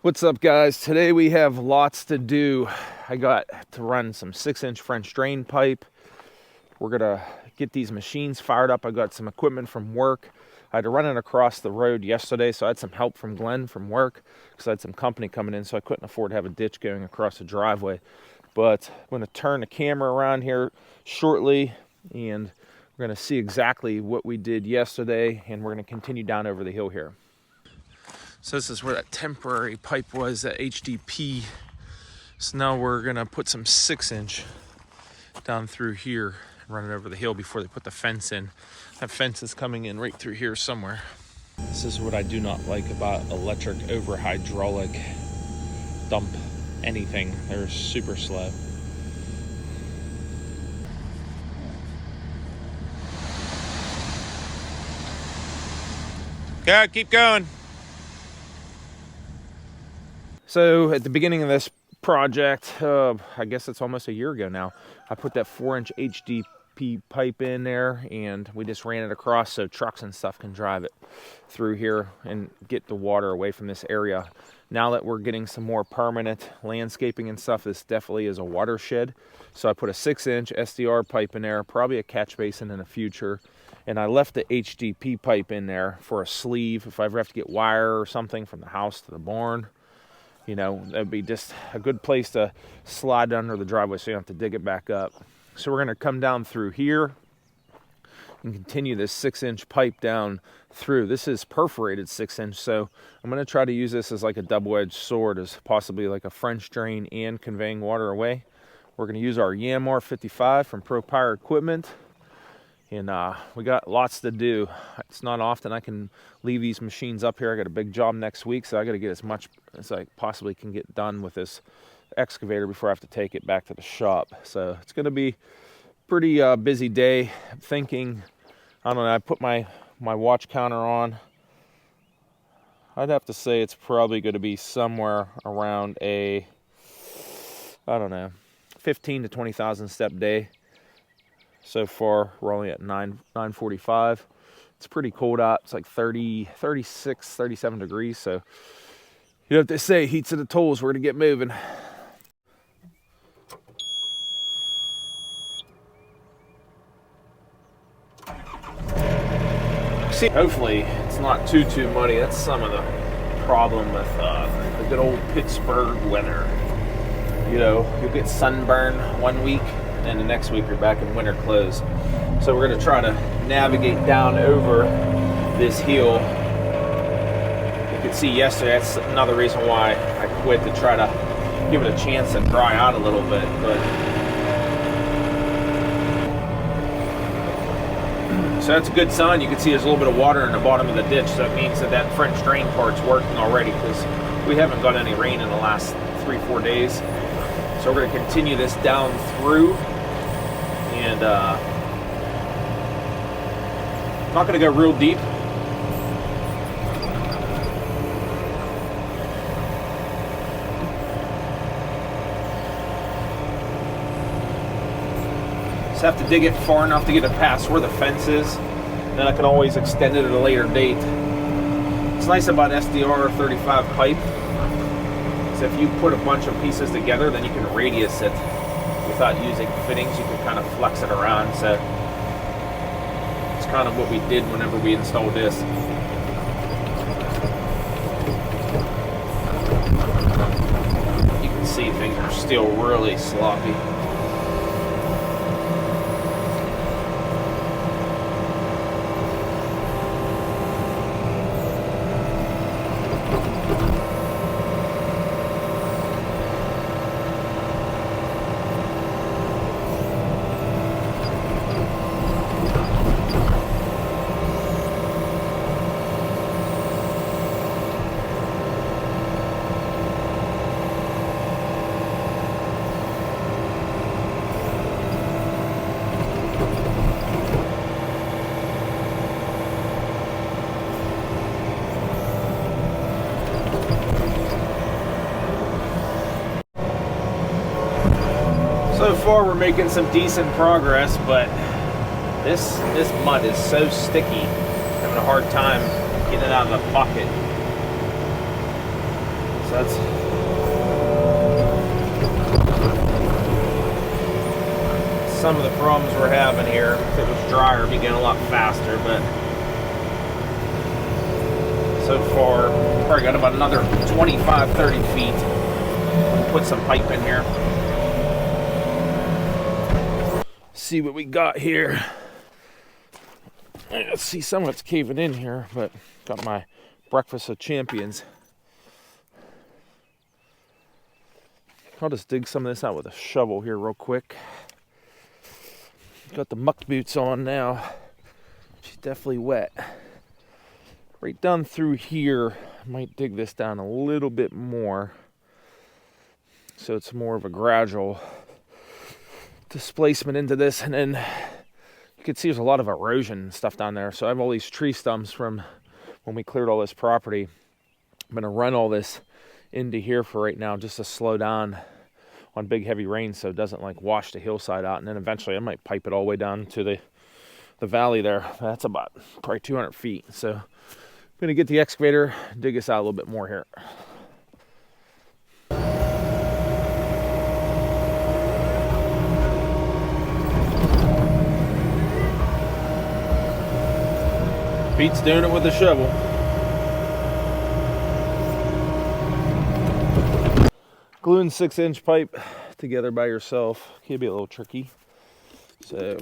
What's up, guys? Today we have lots to do. I got to run some 6-inch French drain pipe. We're gonna get these machines fired up. I got some equipment from work. I had to run it across the road yesterday, so I had some help from Glenn from work because I had some company coming in, so I couldn't afford to have a ditch going across the driveway. But I'm gonna turn the camera around here shortly, and we're gonna see exactly what we did yesterday, and we're gonna continue down over the hill here. So this is where that temporary pipe was, that HDP. So now we're gonna put some 6-inch down through here and run it over the hill before they put the fence in. That fence is coming in right through here somewhere. This is what I do not like about electric over hydraulic dump anything. They're super slow. Go, keep going. So at the beginning of this project, I guess it's almost a year ago now, I put that 4-inch HDP pipe in there, and we just ran it across so trucks and stuff can drive it through here and get the water away from this area. Now that we're getting some more permanent landscaping and stuff, this definitely is a watershed. So I put a 6-inch Sdr pipe in there, probably a catch basin in the future. And I left the HDP pipe in there for a sleeve if I ever have to get wire or something from the house to the barn. You know, that'd be just a good place to slide under the driveway so you don't have to dig it back up. So we're going to come down through here and continue this 6-inch pipe down through. This is perforated 6-inch, so I'm going to try to use this as like a double-edged sword, as possibly like a French drain and conveying water away. We're going to use our yanmar 55 from Pro Equipment. And we got lots to do. It's not often I can leave these machines up here. I got a big job next week, so I got to get as much as I possibly can get done with this excavator before I have to take it back to the shop. So it's going to be a pretty busy day. I'm thinking, I don't know, I put my watch counter on. I'd have to say it's probably going to be somewhere around a, I don't know, 15 to 20,000 step day. So far, we're only at 9:45. It's pretty cold out. It's like 36, 37 degrees. So, you know what they say, heat to the tools. We're going to get moving. See, hopefully, it's not too muddy. That's some of the problem with the good old Pittsburgh weather. You know, you'll get sunburn one week, and the next week you're back in winter clothes. So we're going to try to navigate down over this hill. You could see yesterday, that's another reason why I quit, to try to give it a chance to dry out a little bit. But so that's a good sign. You can see there's a little bit of water in the bottom of the ditch. So that means that that French drain part's working already, because we haven't got any rain in the last 3-4 days. So we're going to continue this down through. And not going to go real deep. Just have to dig it far enough to get it past where the fence is. Then I can always extend it at a later date. What's nice about Sdr 35 pipe is if you put a bunch of pieces together, then you can radius it without using fittings. You can kind of flex it around. So it's kind of what we did whenever we installed this. You can see things are still really sloppy. So far we're making some decent progress, but this mud is so sticky, I'm having a hard time getting it out of the bucket. So that's some of the problems we're having here. If it was drier, it'd be going a lot faster, but so far, probably got about another 25, 30 feet. We'll put some pipe in here. See what we got here. Let's see, some of it's caving in here, but got my breakfast of champions. I'll just dig some of this out with a shovel here real quick. Got the muck boots on now. She's definitely wet. Right down through here, I might dig this down a little bit more so it's more of a gradual displacement into this. And then you can see there's a lot of erosion and stuff down there. So I have all these tree stumps from when we cleared all this property. I'm going to run all this into here for right now just to slow down on big heavy rain so it doesn't like wash the hillside out. And then eventually I might pipe it all the way down to the valley there. That's about probably 200 feet. So I'm going to get the excavator, dig this out a little bit more here. Pete's doing it with a shovel. Gluing 6-inch pipe together by yourself can be a little tricky. So,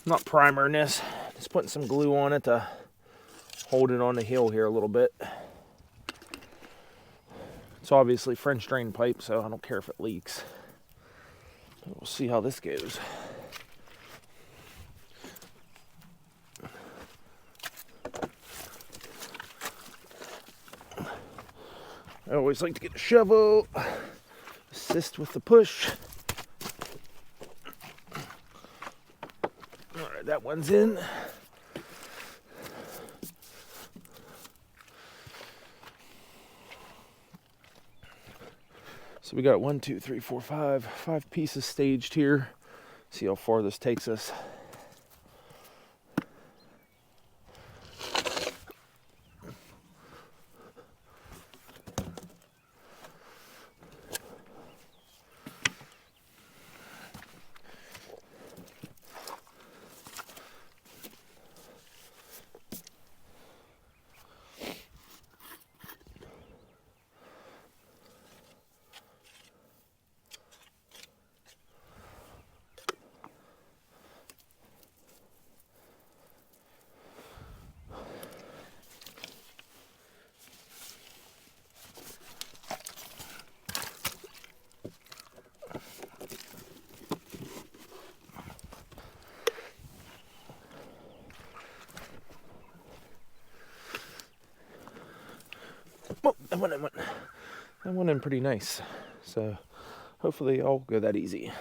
not primering this, just putting some glue on it to hold it on the hill here a little bit. It's obviously French drain pipe, so I don't care if it leaks. But we'll see how this goes. I always like to get a shovel, assist with the push. All right, that one's in. So we got 1, 2, 3, 4, 5 pieces staged here. See how far this takes us. Oh, that went in pretty nice. So hopefully I'll go that easy.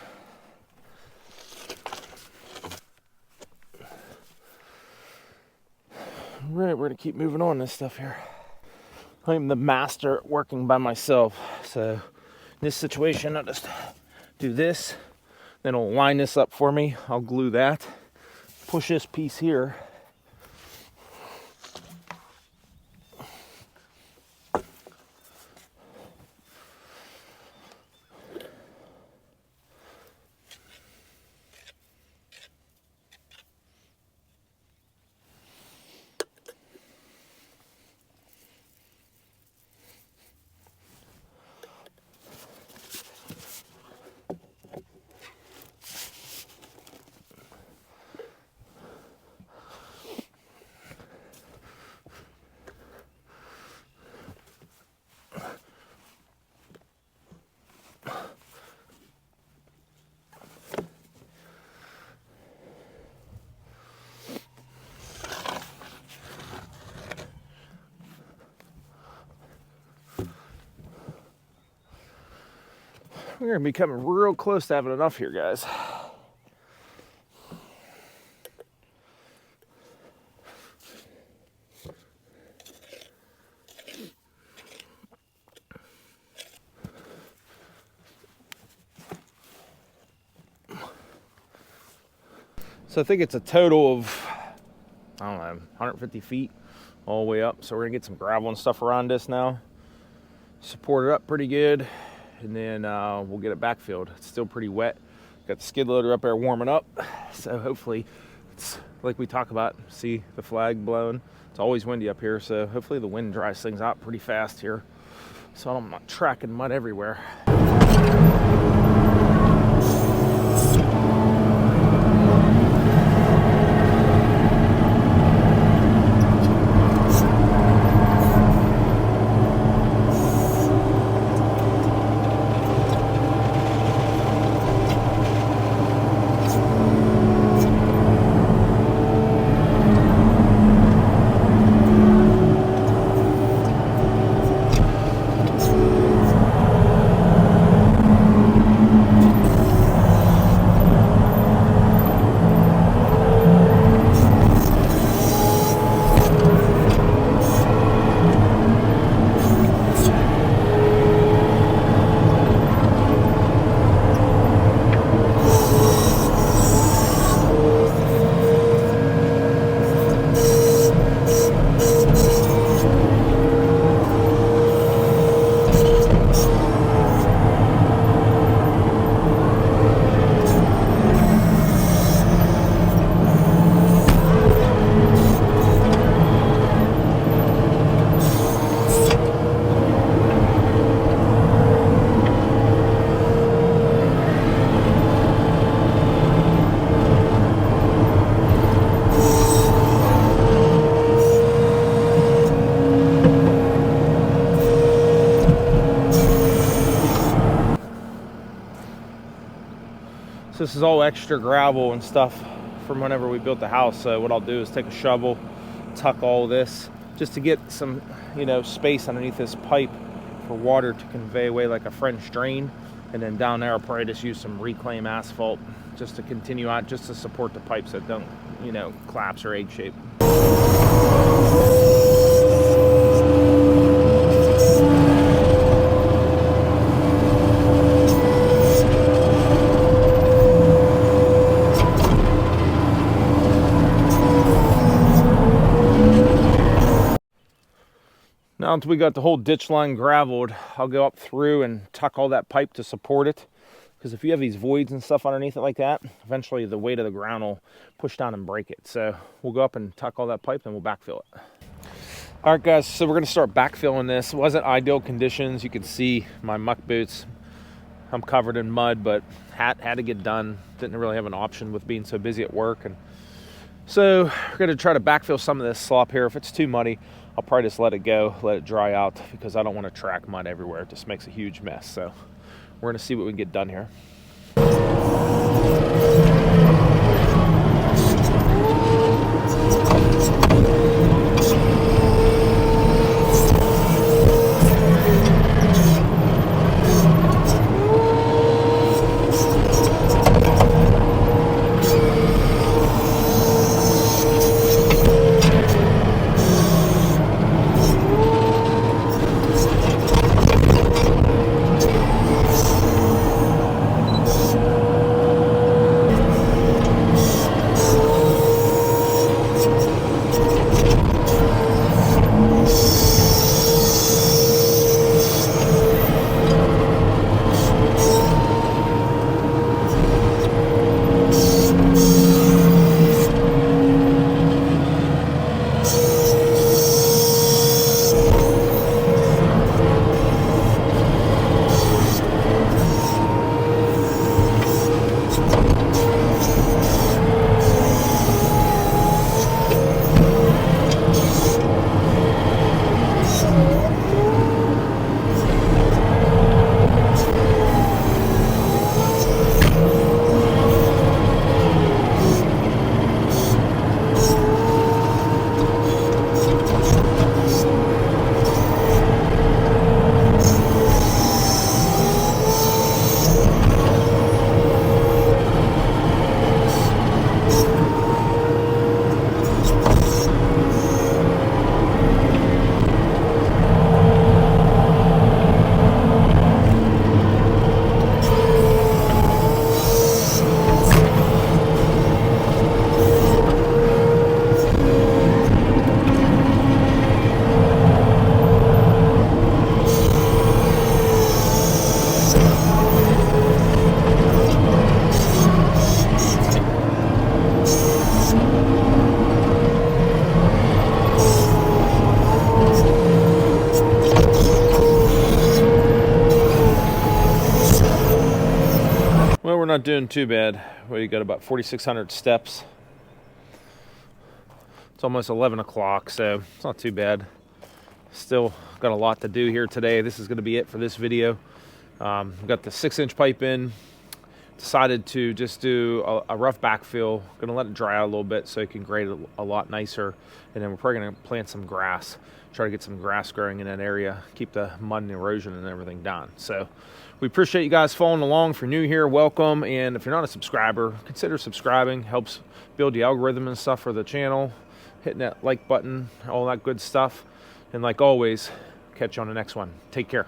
Right, we're gonna keep moving on this stuff here. I'm the master at working by myself. So in this situation, I'll just do this. Then it'll line this up for me. I'll glue that. Push this piece here. We're going to be coming real close to having enough here, guys. So I think it's a total of, I don't know, 150 feet all the way up. So we're going to get some gravel and stuff around this now. support it up pretty good, and then we'll get it backfilled. It's still pretty wet. Got the skid loader up there warming up, so hopefully it's like we talk about. See the flag blowing. It's always windy up here, so hopefully the wind dries things out pretty fast here, so I'm not tracking mud everywhere. So this is all extra gravel and stuff from whenever we built the house. So what I'll do is take a shovel, tuck all this just to get some, space underneath this pipe for water to convey away like a French drain. And then down there I'll probably just use some reclaim asphalt just to continue out, just to support the pipes that don't, collapse or egg shape. Now until we got the whole ditch line graveled, I'll go up through and tuck all that pipe to support it. Because if you have these voids and stuff underneath it like that, eventually the weight of the ground will push down and break it. So we'll go up and tuck all that pipe, then we'll backfill it. All right, guys, so we're going to start backfilling this. It wasn't ideal conditions. You can see my muck boots. I'm covered in mud, but had to get done. Didn't really have an option with being so busy at work. And so we're going to try to backfill some of this slop here. If it's too muddy, I'll probably just let it go, let it dry out, because I don't want to track mud everywhere. It just makes a huge mess. So we're going to see what we can get done here. not doing too bad. We got about 4,600 steps. It's almost 11 o'clock, so it's not too bad. Still got a lot to do here today. This is going to be it for this video. Got the 6-inch pipe in. Decided to just do a rough backfill. Going to let it dry out a little bit so it can grade a lot nicer. And then we're probably going to plant some grass. Try to get some grass growing in that area. Keep the mud and erosion and everything down. So we appreciate you guys following along. If you're new here, welcome. And if you're not a subscriber, consider subscribing. Helps build the algorithm and stuff for the channel. Hitting that like button, all that good stuff. And like always, catch you on the next one. Take care.